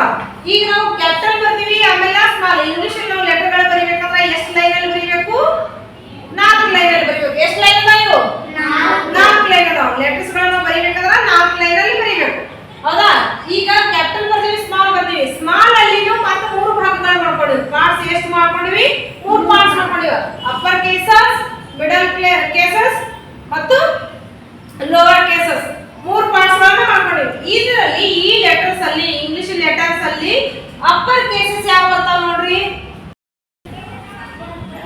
ಅದಾವ. ಈಗ ನಾವು ಕ್ಯಾಪಿಟಲ್ ಬರ್ತೀವಿ, ಆಮೇಲೆ ಸ್ಮಾಲ್. ಇಂಗ್ಲಿಷ್ ಅಲ್ಲಿ ನಾವು ಲೆಟರ್ಗಳು ಬರೀಬೇಕಂದ್ರೆ ಎಷ್ಟು ಲೈನ್ ಅಲ್ಲಿ ಬರೀಬೇಕು? 4 ಲೈನ್ ಅಲ್ಲಿ ಬರೀಬೇಕು. ಎಷ್ಟು ಲೈನ್ ಅದಾವ ಇವು? 4 ಲೈನ್ ಅದಾವ. ಲೆಟರ್ಸ್ ಗಳನ್ನ ಬರೀಬೇಕಂದ್ರೆ 4 ಲೈನ್ ಅಲ್ಲಿ ಬರೀಬೇಕು. ಹೌದಾ? ಈಗ ಕ್ಯಾಪಿಟಲ್ ಬರ್ತೀವಿ, ಸ್ಮಾಲ್ ಬರ್ತೀವಿ. ಸ್ಮಾಲ್ ಅಲ್ಲಿನೂ ಮತ್ತೆ 3 ಭಾಗಗಳು ಮಾಡ್ಕೊಂಡಿವಿ. ಪಾರ್ಟ್ಸ್ ಎಷ್ಟು ಮಾಡ್ಕೊಂಡಿವಿ? 3 ಪಾರ್ಟ್ಸ್ ಮಾಡ್ಕೊಂಡಿವಿ. ಅಪ್ಪರ್ ಕೇಸಸ್, ಮಿಡಲ್ ಕೇಸಸ್ ಮತ್ತು ಲೋವರ್ ಕೇಸಸ್ 3 ಪಾರ್ಟ್ಸ್ ಗಳನ್ನ ಮಾಡ್ಕೊಂಡಿವಿ. ಇದರಲ್ಲಿ ಈ ಲೆಟರ್ಸ್ ಅಲ್ಲಿ, ಇಂಗ್ಲಿಷ್ ಲೆಟರ್ಸ್ ಅಲ್ಲಿ ಅಪ್ಪರ್ ಕೇಸಸ್ ಯಾವ ಬರ್ತಾವ ನೋಡ್ರಿ?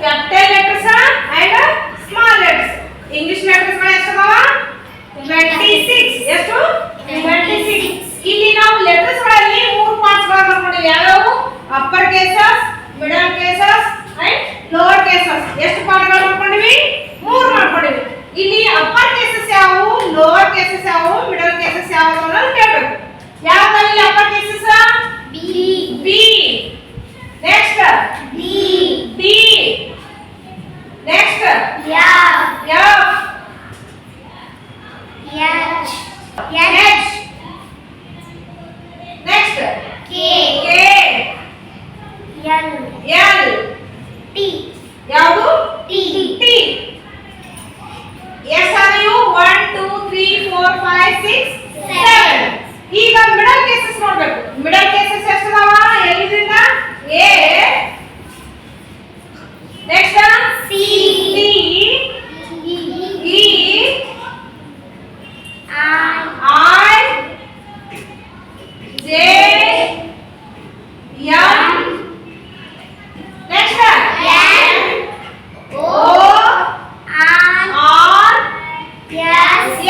Capital letters and small letters. English letters ಗಳು ಎಷ್ಟು ಅದಾವ? 26. ಎಷ್ಟು? 26. ಇಲ್ಲಿ ನಾವು ಲೆಟರ್ಸ್ ಗಳಲ್ಲಿ 3 ಪಾರ್ಟ್ಸ್ ಗಳನ್ನ ಮಾಡ್ಕೊಂಡಿವಿ. ಯಾವ್ಯಾವು? Upper cases, middle cases and lower cases. ಎಷ್ಟು ಪಾರ್ಟ್ಗಳು ಮಾಡ್ಕೊಂಡಿವಿ? 3 ಮಾಡ್ಕೊಂಡಿವಿ. ಇಲ್ಲಿ ಅಪ್ಪರ್ ಕೇಸಸ್ ಯಾವು, ಲೋವರ್ ಕೇಸಸ್ ಯಾವು, ಮಿಡಲ್ ಕೇಸಸ್ ಯಾವು ಅಂತ ಕೇಳಬೇಕು. ಯಾವ್ದು ಇಲ್ಲಿ upper cases? B. Next D. Next F. H. Next K. L. ಯಾವುದು? ಟಿ. S R U 1 2 3 4 5 6 7. ಈಗ ಮಿಡಲ್ ಕೇಸಸ್ ನೋಡಬೇಕು. ಮಿಡಲ್ ಕೇಸಸ್ ಎಷ್ಟು ಅದಾವ? ಎಲ್ಲಿಂದ? A. Next C. E. I. J. M. Next N. O. R. S.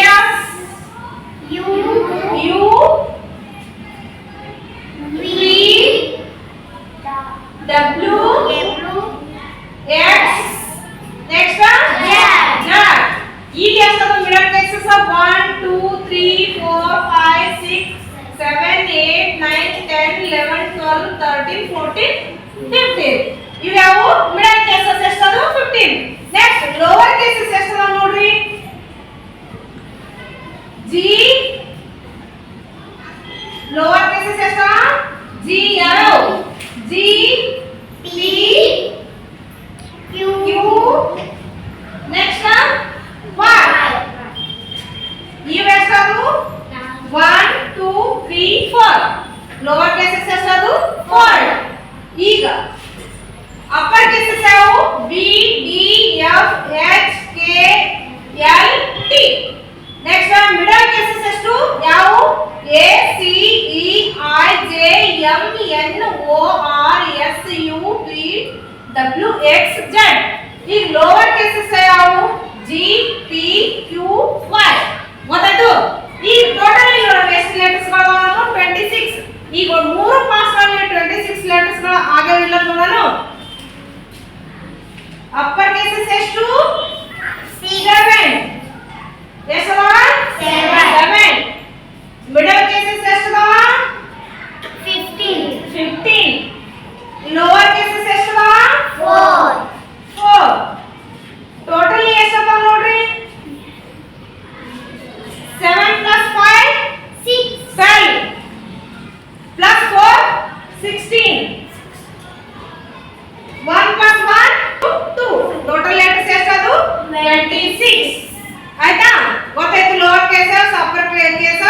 U. V. W. X. Next Z. ಈಗ ಎಷ್ಟು middle cases? 1 2 3 4 5 6 7 8 9 10 11 12 13 14 15. ಇವ್ಯಾವು middle cases? ಎಷ್ಟು ಅದು? 15. ನೆಕ್ಸ್ಟ್ ಲೋವರ್ ಕೇಸಸ್ ಎಷ್ಟು ಅದಾವ ನೋಡ್ರಿ? ಜಿ. ಲೋವರ್ ಕೇಸಸ್ ಎಷ್ಟು? ಜಿ. ಯಾರು? G. P. Q. Next Y. ಇವು ಎಷ್ಟು? 1 2 3 4. ಲೋವರ್ ಕೇಸಸ್ ಎಷ್ಟು? 4. ಈಗ ಅಪ್ಪರ್ ಕೇಸಸ್ ಯಾವು? B, D, F, H, K, L, T. Next middle cases ಎಷ್ಟು? ಯಾವು? A, C, E, I, J, M, N, O, R, S, U, V, W, X, Z. ಈಗ lower cases ಯಾವು? G, P, Q, Y. ಗೊತ್ತಾಯ್ತು? ಈಗ total ಎಷ್ಟು letters ಗಳು? 26. ಈಗ 3 parts ಗಳಲ್ಲಿ 26 ಲೆಟರ್ಸ್ ಗಳು ಆಗವಿಲ್ಲ ನೋಡೋಣ. ಅಪ್ಪರ್ ಕೇಸಸ್ ಎಷ್ಟು? 7. ಎಷ್ಟು ಅದಾವ? 7. ಮಿಡಲ್ ಕೇಸಸ್ ಎಷ್ಟು ಅದಾವ? 15. ಲೋವರ್ ಕೇಸಸ್ ಎಷ್ಟು ಅದಾವ? 4. ಟೋಟಲಿ ಎಷ್ಟು ಅದಾವ ನೋಡ್ರಿ? 7 plus 5 12 plus 4 16. 1 plus 1 2. Total letters ಎಷ್ಟು? 26. ಆಯ್ತಾ? ಗೊತ್ತಾಯ್ತು? Lower cases, upper cases